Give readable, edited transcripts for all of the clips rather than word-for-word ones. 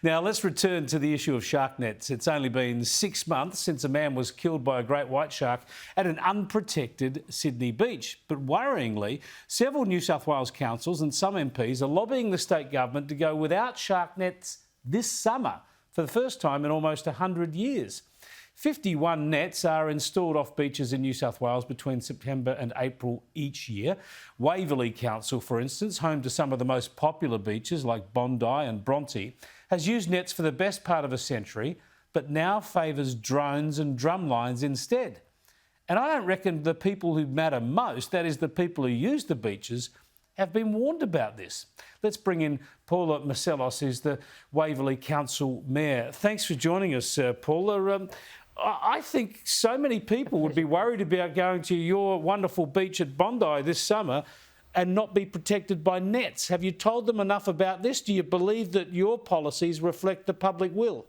Now, let's return to the issue of shark nets. It's only been 6 months since a man was killed by a great white shark at an unprotected Sydney beach. But worryingly, several New South Wales councils and some MPs are lobbying the state government to go without shark nets this summer for the first time in almost 100 years. 51 nets are installed off beaches in New South Wales between September and April each year. Waverly Council, for instance, home to some of the most popular beaches like Bondi and Bronte, has used nets for the best part of a century, but now favours drones and drumlines instead. And I don't reckon the people who matter most, that is the people who use the beaches, have been warned about this. Let's bring in Paula Masselos, who's the Waverly Council Mayor. Thanks for joining us, Paula. I think so many people would be worried about going to your wonderful beach at Bondi this summer and not be protected by nets. Have you told them enough about this? Do you believe that your policies reflect the public will?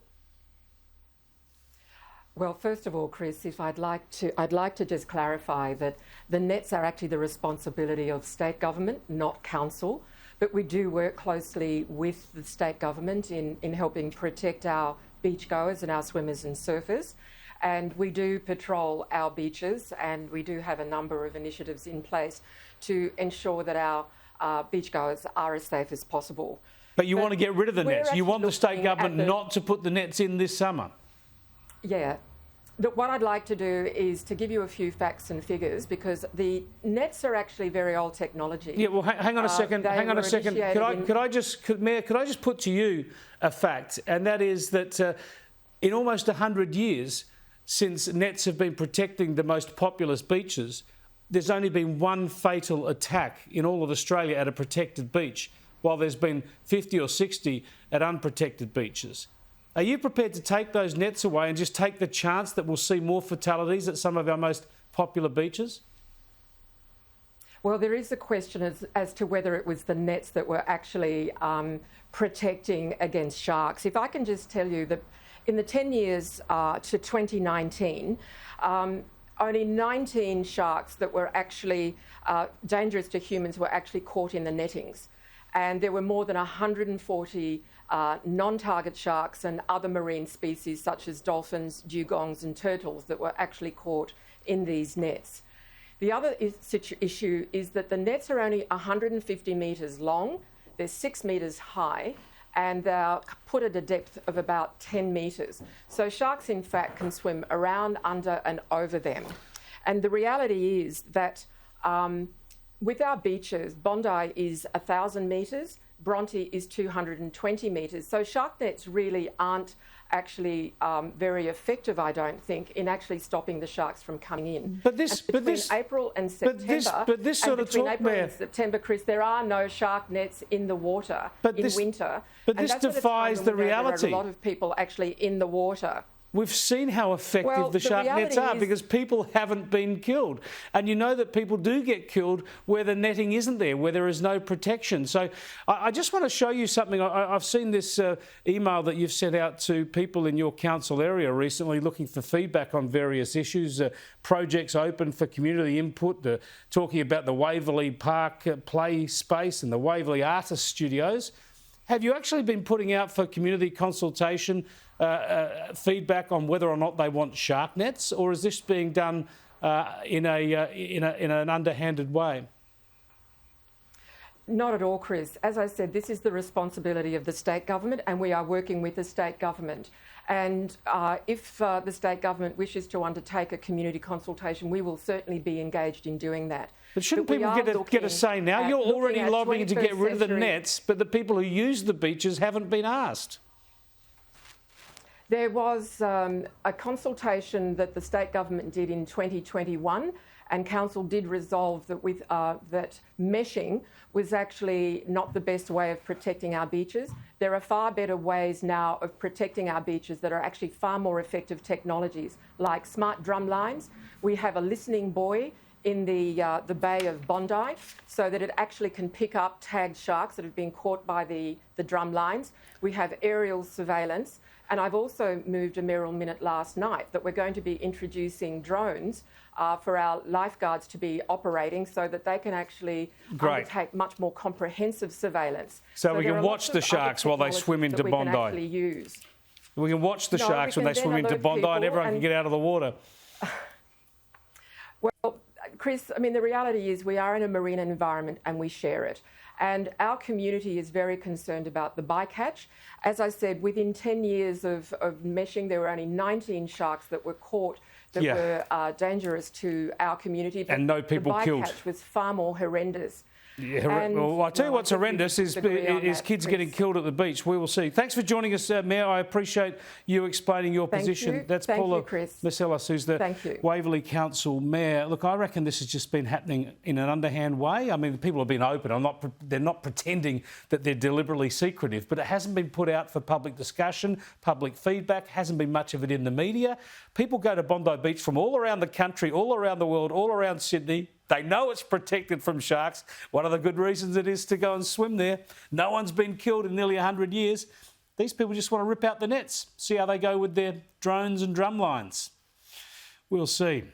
Well, first of all, Chris, I'd like to just clarify that the nets are actually the responsibility of state government, not council. But we do work closely with the state government in helping protect our beachgoers and our swimmers and surfers. And we do patrol our beaches, and we do have a number of initiatives in place to ensure that our beachgoers are as safe as possible. But you want to get rid of the nets? You want the state government not to put the nets in this summer? Yeah. What I'd like to do is to give you a few facts and figures, because the nets are actually very old technology. Yeah, well, hang on a second. Could I just put to you a fact, and that is that in almost 100 years since nets have been protecting the most populous beaches, there's only been one fatal attack in all of Australia at a protected beach, while there's been 50 or 60 at unprotected beaches. Are you prepared to take those nets away and just take the chance that we'll see more fatalities at some of our most popular beaches? Well, there is a question as to whether it was the nets that were actually protecting against sharks. If I can just tell you that in the 10 years to 2019, only 19 sharks that were actually dangerous to humans were actually caught in the nettings. And there were more than 140 non-target sharks and other marine species such as dolphins, dugongs and turtles that were actually caught in these nets. The other issue is that the nets are only 150 metres long, they're 6 metres high, and they're put at a depth of about 10 metres. So sharks, in fact, can swim around, under and over them. And the reality is that with our beaches, Bondi is 1,000 metres, Bronte is 220 metres. So shark nets really aren't actually very effective, I don't think, in actually stopping the sharks from coming in. Between April and September, Chris, there are no shark nets in the water in winter. But this defies the reality. There are a lot of people actually in the water. We've seen how effective the shark nets are because people haven't been killed. And you know that people do get killed where the netting isn't there, where there is no protection. So I just want to show you something. I've seen this email that you've sent out to people in your council area recently looking for feedback on various issues, projects open for community input, talking about the Waverly Park play space and the Waverly Artist Studios. Have you actually been putting out for community consultation feedback on whether or not they want shark nets, or is this being done in an underhanded way? Not at all, Chris. As I said, this is the responsibility of the state government, and we are working with the state government. And if the state government wishes to undertake a community consultation, we will certainly be engaged in doing that. But shouldn't people get a say now? You're already lobbying to get rid of the nets, but the people who use the beaches haven't been asked. There was a consultation that the state government did in 2021, and council did resolve that that meshing was actually not the best way of protecting our beaches. There are far better ways now of protecting our beaches that are actually far more effective technologies, like smart drum lines. We have a listening buoy in the Bay of Bondi so that it actually can pick up tagged sharks that have been caught by the drum lines. We have aerial surveillance. And I've also moved a mayoral minute last night that we're going to be introducing drones for our lifeguards to be operating so that they can actually undertake much more comprehensive surveillance. So we can watch the sharks while they swim into Bondi. We can actually use. We can watch the sharks when they swim into Bondi and everyone can get out of the water. Well, Chris, I mean, the reality is we are in a marine environment and we share it. And our community is very concerned about the bycatch. As I said, within 10 years of meshing, there were only 19 sharks that were caught that were dangerous to our community. But and no people killed. The bycatch was far more horrendous. Yeah, well, I'll tell you what's horrendous is kids getting killed at the beach. We will see. Thanks for joining us, Mayor. I appreciate you explaining your position. That's Paula Masselos, who's the Waverly Council Mayor. Look, I reckon this has just been happening in an underhand way. I mean, people have been open. They're not pretending that they're deliberately secretive, but it hasn't been put out for public discussion, public feedback. Hasn't been much of it in the media. People go to Bondi Beach from all around the country, all around the world, all around Sydney. They know it's protected from sharks. One of the good reasons it is to go and swim there. No one's been killed in nearly 100 years. These people just want to rip out the nets, see how they go with their drones and drum lines. We'll see.